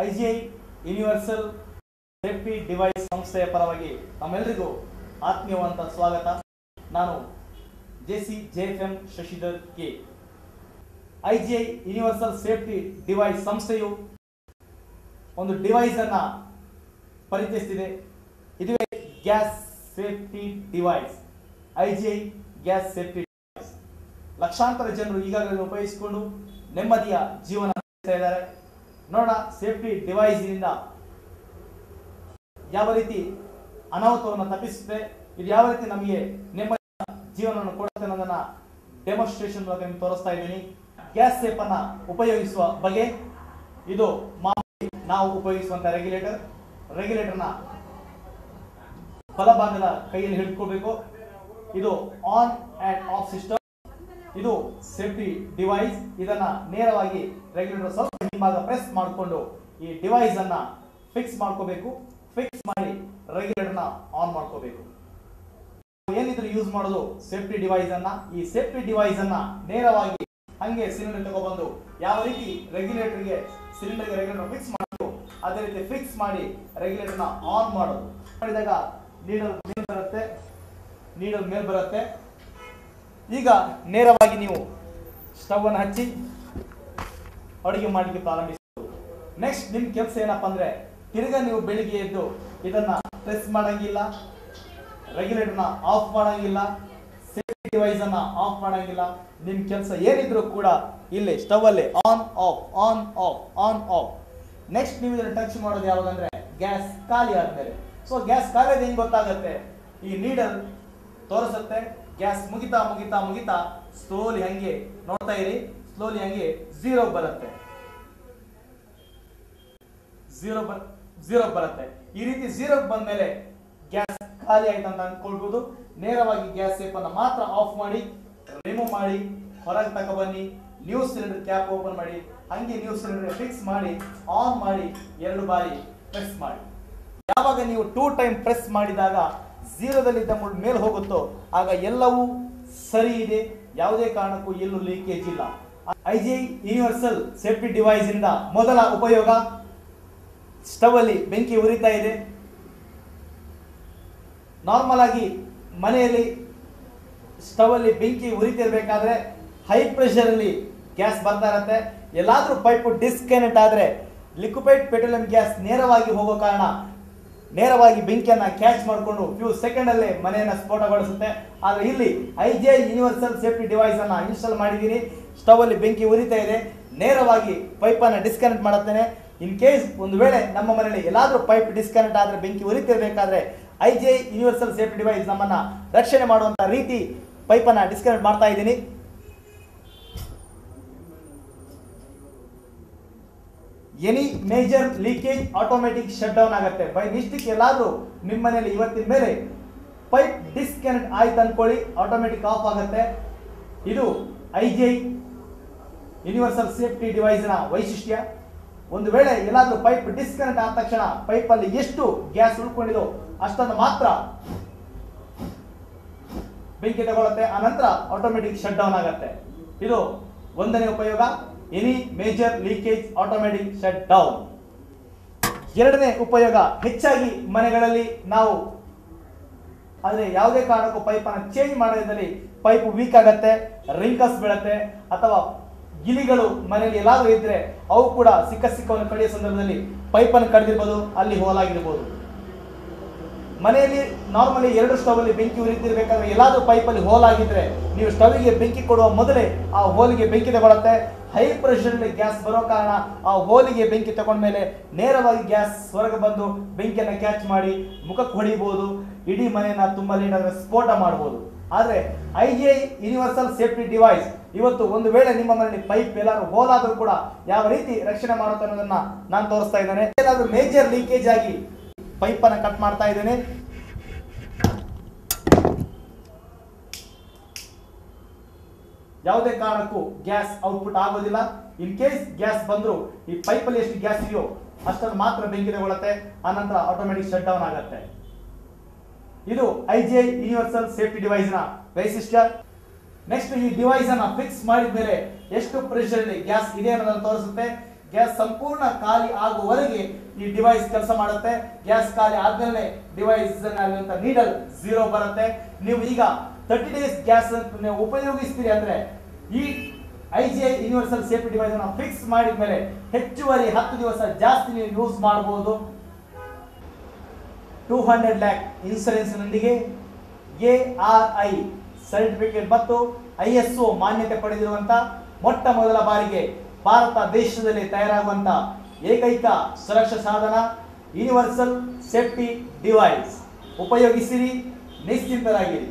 IGI universal safety device ಸಂಸ್ಥೆಯ ಪರವಾಗಿ ತಮ್ಮೆಲ್ಲರಿಗೂ ಆತ್ಮೀಯವಾದ ಸ್ವಾಗತ. ನಾನು JFM Shashidhar K. IGI universal safety device ಸಂಸ್ಥೆಯು ಒಂದು ಡಿವೈಸ್ ಅನ್ನು ಪರಿಚಯಿಸಿದೆ. ಇದುವೇ gas safety device. IGI gas safety device ಲಕ್ಷಾಂತರ ಜನರು ಈಗಾಗಲೇ ಉಪಯೋಗಿಸಿಕೊಂಡು ನೆಮ್ಮದಿಯ ಜೀವನ ನಡೆಸ್ತಾ ಇದ್ದಾರೆ. ನೋಡೋಣ ಸೇಫ್ಟಿ ಡಿವೈಸ್ ಇಂದ ಯಾವ ರೀತಿ ಅನಾಹುತವನ್ನು ತಪ್ಪಿಸುತ್ತೆ, ಇದು ಯಾವ ರೀತಿ ನಮಗೆ ನೆಮ್ಮದಿಯ ಜೀವನವನ್ನು ಕೊಡುತ್ತೆ ಅನ್ನೋದನ್ನ ಡೆಮಾನ್ಸ್ಟ್ರೇಷನ್ ಮೂಲಕ ನಿಮಗೆ ತೋರಿಸ್ತಾ ಇದ್ದೀನಿ. ಗ್ಯಾಸ್ ಸೇಫ್ ಅನ್ನ ಉಪಯೋಗಿಸುವ ಬಗೆ ಇದು ಮಾಮೂಲಿ ನಾವು ಉಪಯೋಗಿಸುವಂತ ರೆಗ್ಯುಲೇಟರ್ನ ಬಲಭಾಗದ ಕೈಯಲ್ಲಿ ಹಿಡಿದುಕೊಳ್ಬೇಕು. ಇದು ಆನ್ ಅಂಡ್ ಆಫ್ ಸಿಸ್ಟಮ್. ಇದು ಸೇಫ್ಟಿ ಡಿವೈಸ್. ಇದನ್ನ ನೇರವಾಗಿ ರೆಗ್ಯುಲೇಟರ್ ಸ್ವಲ್ಪ ಹಿಂಭಾಗ ಪ್ರೆಸ್ ಮಾಡಿಕೊಂಡು ಈ ಡಿವೈಸ್ ಅನ್ನ ಫಿಕ್ಸ್ ಮಾಡ್ಕೋಬೇಕು. ಫಿಕ್ಸ್ ಮಾಡಿ ರೆಗ್ಯುಲೇಟರ್ನ ಆನ್ ಮಾಡ್ಕೋಬೇಕು. ಏನಿದ್ರು ಯೂಸ್ ಮಾಡೋದು ಸೇಫ್ಟಿ ಡಿವೈಸ್ ಅನ್ನ. ಈ ಸೇಫ್ಟಿ ಡಿವೈಸ್ ಅನ್ನ ನೇರವಾಗಿ ಹಂಗೆ ಸಿಲಿಂಡರ್ ತಗೊಬಂದು ಯಾವ ರೀತಿ ರೆಗ್ಯುಲೇಟರ್ಗೆ ರೆಗ್ಯುಲೇಟರ್ ಫಿಕ್ಸ್ ಮಾಡೋದು ಅದೇ ರೀತಿ ಫಿಕ್ಸ್ ಮಾಡಿ ರೆಗ್ಯುಲೇಟರ್ನ ಆನ್ ಮಾಡೋದು. ಮಾಡಿದಾಗ ನೀಡಲ್ ಮೇಲ್ ಬರುತ್ತೆ. ಈಗ ನೇರವಾಗಿ ನೀವು ಸ್ಟವ್ ಅನ್ನು ಹಚ್ಚಿ ಅಡುಗೆ ಮಾಡಲಿಕ್ಕೆ ಪ್ರಾರಂಭಿಸಬಹುದು. ನೆಕ್ಸ್ಟ್ ನಿಮ್ ಕೆಲಸ ಏನಪ್ಪಾ ಅಂದ್ರೆ ತಿರ್ಗಾ ನೀವು ಬೆಳಿಗ್ಗೆ ಎದ್ದು ಇದನ್ನ ಪ್ರೆಸ್ ಮಾಡಂಗಿಲ್ಲ, ರೆಗ್ಯುಲೇಟರ್ನ ಆಫ್ ಮಾಡಂಗಿಲ್ಲ, ಸೇಫ್ಟಿ ಡಿವೈಸ್ ಅನ್ನ ಆಫ್ ಮಾಡಂಗಿಲ್ಲ. ನಿಮ್ ಕೆಲಸ ಏನಿದ್ರು ಕೂಡ ಇಲ್ಲಿ ಸ್ಟವ್ ಅಲ್ಲಿ on off on off on off. Next ನೀವು ಇದನ್ನ ಟಚ್ ಮಾಡೋದು ಯಾವಾಗಂದ್ರೆ ಗ್ಯಾಸ್ ಖಾಲಿ ಆದ್ಮೇಲೆ. ಸೊ ಗ್ಯಾಸ್ ಖಾಲಿ ಆದ ಹೆಂಗ್ ಗೊತ್ತಾಗುತ್ತೆ? ಈ ನೀಡಲ್ ತೋರಿಸುತ್ತೆ. ಗ್ಯಾಸ್ ಮುಗಿತಾ ಮುಗಿತಾ ಮುಗಿತಾ ಸ್ಲೋಲಿ ಹಂಗೆ ನೋಡ್ತಾ ಇರಿ, ಸ್ಲೋಲಿ ಹಂಗೆ ಝೀರೋ ಬರುತ್ತೆ. ಈ ರೀತಿ ಝೀರೋ ಬಂದ್ಮೇಲೆ ಗ್ಯಾಸ್ ಖಾಲಿ ಆಯ್ತು ಅಂತ ಅನ್ಕೊಳ್ಬಹುದು. ನೇರವಾಗಿ ಗ್ಯಾಸ್ ಸೇಫ್ ಅನ್ನ ಮಾತ್ರ ಆಫ್ ಮಾಡಿ, ರಿಮೂವ್ ಮಾಡಿ, ಹೊರಗೆ ತಗೊಬನ್ನಿ. ನ್ಯೂ ಸಿಲಿಂಡರ್ ಕ್ಯಾಪ್ ಓಪನ್ ಮಾಡಿ, ಹಂಗೆ ನ್ಯೂ ಸಿಲಿಂಡರ್ ಫಿಕ್ಸ್ ಮಾಡಿ, ಆನ್ ಮಾಡಿ, 2 ಬಾರಿ ಪ್ರೆಸ್ ಮಾಡಿ. ಯಾವಾಗ ನೀವು 2 ಟೈಮ್ ಪ್ರೆಸ್ ಮಾಡಿದಾಗ ಝೀರೋದಲ್ಲಿದ್ದ ಮೇಲೆ ಹೋಗುತ್ತೋ ಆಗ ಎಲ್ಲವೂ ಸರಿ ಇದೆ, ಯಾವುದೇ ಕಾರಣಕ್ಕೂ ಎಲ್ಲೂ ಲೀಕೇಜ್ ಇಲ್ಲ. IGI ಯೂನಿವರ್ಸಲ್ ಸೇಫ್ಟಿ ಡಿವೈಸ್ ಇಂದ ಮೊದಲ ಉಪಯೋಗ, ಸ್ಟವ್ ಅಲ್ಲಿ ಬೆಂಕಿ ಉರಿತಾ ಇದೆ. ನಾರ್ಮಲ್ ಆಗಿ ಮನೆಯಲ್ಲಿ ಸ್ಟವ್ ಅಲ್ಲಿ ಬೆಂಕಿ ಉರಿತಿರ್ಬೇಕಾದ್ರೆ ಹೈ ಪ್ರೆಷರ್ ಅಲ್ಲಿ ಗ್ಯಾಸ್ ಬರ್ತಾ ಇರುತ್ತೆ. ಎಲ್ಲಾದ್ರೂ ಪೈಪ್ ಡಿಸ್ಕನೆಕ್ಟ್ ಆದ್ರೆ ಲಿಕ್ವಿಫೈಡ್ ಪೆಟ್ರೋಲಿಯಂ ಗ್ಯಾಸ್ ನೇರವಾಗಿ ಹೋಗೋ ಕಾರಣ ನೇರವಾಗಿ ಬೆಂಕಿಯನ್ನ ಕ್ಯಾಚ್ ಮಾಡಿಕೊಂಡು ಫ್ಯೂ ಸೆಕೆಂಡ್ ಅಲ್ಲೇ ಮನೆಯನ್ನ ಸ್ಫೋಟಗೊಳಿಸುತ್ತೆ. ಆದ್ರೆ ಇಲ್ಲಿ IGI ಯೂನಿವರ್ಸಲ್ ಸೇಫ್ಟಿ ಡಿವೈಸ್ ಅನ್ನ ಇನ್ಸ್ಟಾಲ್ ಮಾಡಿದ್ದೀನಿ. ಸ್ಟವ್ ಅಲ್ಲಿ ಬೆಂಕಿ ಉರಿತಾ ಇದೆ, ನೇರವಾಗಿ ಪೈಪ್ ಅನ್ನ ಡಿಸ್ಕನೆಕ್ಟ್ ಮಾಡುತ್ತೇನೆ. ಇನ್ ಕೇಸ್ ಒಂದು ವೇಳೆ ನಮ್ಮ ಮನೆಯಲ್ಲಿ ಎಲ್ಲಾದ್ರೂ ಪೈಪ್ ಡಿಸ್ಕನೆಕ್ಟ್ ಆದ್ರೆ ಬೆಂಕಿ ಉರಿತಿರ್ಬೇಕಾದ್ರೆ IGI ಯೂನಿವರ್ಸಲ್ ಸೇಫ್ಟಿ ಡಿವೈಸ್ ನಮ್ಮನ್ನ ರಕ್ಷಣೆ ಮಾಡುವಂತ ರೀತಿ ಪೈಪ್ ಅನ್ನ ಡಿಸ್ಕನೆಕ್ಟ್ ಮಾಡ್ತಾ ಇದ್ದೀನಿ. Any major leakage automatic shut down ಆಗುತ್ತೆ. ಬೈ ಮಿಸ್ಟೇಕ್ ಎಲ್ಲಾದ್ರೂ ನಿಮ್ಮ ಮನೆಯಲ್ಲಿ ಇವತ್ತಿನ ಮೇಲೆ ಪೈಪ್ ಡಿಸ್ಕನೆಕ್ಟ್ ಆಯ್ತು ಅನ್ಕೊಳ್ಳಿ, ಆಟೋಮೆಟಿಕ್ ಆಫ್ ಆಗುತ್ತೆ. ಇದು IGI ಯೂನಿವರ್ಸಲ್ ಸೇಫ್ಟಿ ಡಿವೈಸ್ ನ ವೈಶಿಷ್ಟ್ಯ. ಒಂದು ವೇಳೆ ಎಲ್ಲಾದ್ರೂ ಪೈಪ್ ಡಿಸ್ಕನೆಕ್ಟ್ ಆದ ತಕ್ಷಣ ಪೈಪ್ ಅಲ್ಲಿ ಎಷ್ಟು ಗ್ಯಾಸ್ ಉಳ್ಕೊಂಡಿದೋ ಅಷ್ಟನ್ನು ಮಾತ್ರ ಬೆಂಕಿ ತಗೊಳುತ್ತೆ, ಆನಂತರ ಆಟೋಮೆಟಿಕ್ ಶಟ್ ಡೌನ್ ಆಗುತ್ತೆ. ಇದು ಒಂದನೇ ಉಪಯೋಗ, any major leakage automatic shut down. ಎರಡನೇ ಉಪಯೋಗ, ಹೆಚ್ಚಾಗಿ ಮನೆಗಳಲ್ಲಿ ನಾವು ಆದ್ರೆ ಯಾವುದೇ ಕಾರಣಕ್ಕೂ ಪೈಪ್ ಅನ್ನು ಚೇಂಜ್ ಮಾಡೋದ್ರಲ್ಲಿ ಪೈಪ್ ವೀಕ್ ಆಗತ್ತೆ, ರಿಂಕಲ್ಸ್ ಬೀಳುತ್ತೆ, ಅಥವಾ ಗಿಲಿಗಳು ಮನೆಯಲ್ಲಿ ಎಲ್ಲಾದ್ರೂ ಇದ್ರೆ ಅವು ಕೂಡ ಸಿಕ್ಕವನ್ನು ಕಡಿಯೋ ಸಂದರ್ಭದಲ್ಲಿ ಪೈಪ್ ಅನ್ನು ಕಡಿದಿರ್ಬೋದು, ಅಲ್ಲಿ ಹೋಲಾಗಿರ್ಬೋದು. ಮನೆಯಲ್ಲಿ ನಾರ್ಮಲಿ 2 ಸ್ಟವ್ ಅಲ್ಲಿ ಬೆಂಕಿ ಉರಿತಿರ್ಬೇಕಾದ್ರೆ ಎಲ್ಲಾದ್ರೂ ಪೈಪ್ ಅಲ್ಲಿ ಹೋಲ್ ಆಗಿದ್ರೆ ನೀವು ಸ್ಟವ್ಗೆ ಬೆಂಕಿ ಕೊಡುವ ಮೊದಲೇ ಆ ಹೋಲಿಗೆ ಬೆಂಕಿ ತಗೊಳುತ್ತೆ. ಹೈ ಪ್ರೆಷರ್ ಗ್ಯಾಸ್ ಬರೋ ಕಾರಣ ಆ ಹೋಲಿಗೆ ಬೆಂಕಿ ತಗೊಂಡ್ಮೇಲೆ ನೇರವಾಗಿ ಗ್ಯಾಸ್ ಹೊರಗೆ ಬಂದು ಬೆಂಕಿಯನ್ನು ಕ್ಯಾಚ್ ಮಾಡಿ ಮುಖಕ್ಕೆ ಹೊಡಿಬಹುದು, ಇಡೀ ಮನೆಯನ್ನ ತುಂಬಾ ಲೇಟಾದ್ರೆ ಸ್ಫೋಟ ಮಾಡಬಹುದು. ಆದ್ರೆ IGI ಯೂನಿವರ್ಸಲ್ ಸೇಫ್ಟಿ ಡಿವೈಸ್ ಇವತ್ತು ಒಂದು ವೇಳೆ ನಿಮ್ಮ ಮನೆಯಲ್ಲಿ ಪೈಪ್ ಎಲ್ಲಾದ್ರೂ ಹೋಲ್ ಆದ್ರೂ ಕೂಡ ಯಾವ ರೀತಿ ರಕ್ಷಣೆ ಮಾಡುತ್ತೆ ಅನ್ನೋದನ್ನ ನಾನು ತೋರಿಸ್ತಾ ಇದ್ದೇನೆ. ಏನಾದ್ರೂ ಮೇಜರ್ ಲೀಕೇಜ್ ಆಗಿ ಪೈಪ್ ಅನ್ನ ಕಟ್ ಮಾಡ್ತಾ ಇದ್ದೇನೆ. ಯಾವುದೇ ಕಾರಣಕ್ಕೂ ಗ್ಯಾಸ್ ಔಟ್ಪುಟ್ ಆಗೋದಿಲ್ಲ. ಇನ್ ಕೇಸ್ ಗ್ಯಾಸ್ ಬಂದ್ರು ಈ ಪೈಪ್ ಅಲ್ಲಿ ಎಷ್ಟು ಗ್ಯಾಸ್ ಇದೆಯೋ ಅಷ್ಟನ್ನು ಮಾತ್ರ ಬೆಂಕಿ ತಗೊಳುತ್ತೆ, ಆನಂತರ ಆಟೋಮೆಟಿಕ್ ಶಟ್ ಡೌನ್ ಆಗುತ್ತೆ. ಇದು IGI ಯೂನಿವರ್ಸಲ್ ಸೇಫ್ಟಿ ಡಿವೈಸ್ ನ ವೈಶಿಷ್ಟ್ಯ. ನೆಕ್ಸ್ಟ್ ಈ ಡಿವೈಸ್ ಅನ್ನ ಫಿಕ್ಸ್ ಮಾಡಿದ ಮೇಲೆ ಎಷ್ಟು ಪ್ರೆಷರ್ ಅಲ್ಲಿ ಗ್ಯಾಸ್ ಇದೆ ಅನ್ನೋದನ್ನು ತೋರಿಸುತ್ತೆ. ಗ್ಯಾಸ್ ಸಂಪೂರ್ಣ ಖಾಲಿ ಆಗುವವರೆಗೆ ಈ ಡಿವೈಸ್ ಕೆಲಸ ಮಾಡುತ್ತೆ. ಗ್ಯಾಸ್ ಖಾಲಿ ಆದ್ಮೇಲೆ ಡಿವೈಸ್ ನೀಡಲ್ 0 ಬರುತ್ತೆ. ನೀವು ಈಗ 30 ಡೇಸ್ ಗ್ಯಾಸ್ ನೀವು ಉಪಯೋಗಿಸ್ತೀರಿ ಅಂದ್ರೆ ಈ IGI ಯೂನಿವರ್ಸಲ್ ಸೇಫ್ಟಿ ಡಿವೈಸ್ ಅನ್ನು ಫಿಕ್ಸ್ ಮಾಡಿದ ಮೇಲೆ ಹೆಚ್ಚುವರಿ 10 ದಿವಸ ಜಾಸ್ತಿ ನೀವು ಯೂಸ್ ಮಾಡಬಹುದು. 200 lakh ಇನ್ಶೂರೆನ್ಸ್ ನೊಂದಿಗೆ ARI ಸರ್ಟಿಫಿಕೇಟ್ ಮತ್ತು ISO ಮಾನ್ಯತೆ ಪಡೆದಿರುವಂತ ಮೊಟ್ಟ ಮೊದಲ ಬಾರಿಗೆ ಭಾರತ ದೇಶದಲ್ಲಿ ತಯಾರಾಗುವಂತ ಏಕೈಕ ಸುರಕ್ಷಾ ಸಾಧನ ಯೂನಿವರ್ಸಲ್ ಸೇಫ್ಟಿ ಡಿವೈಸ್. ಉಪಯೋಗಿಸಿರಿ, ನಿಶ್ಚಿಂತರಾಗಿರಿ.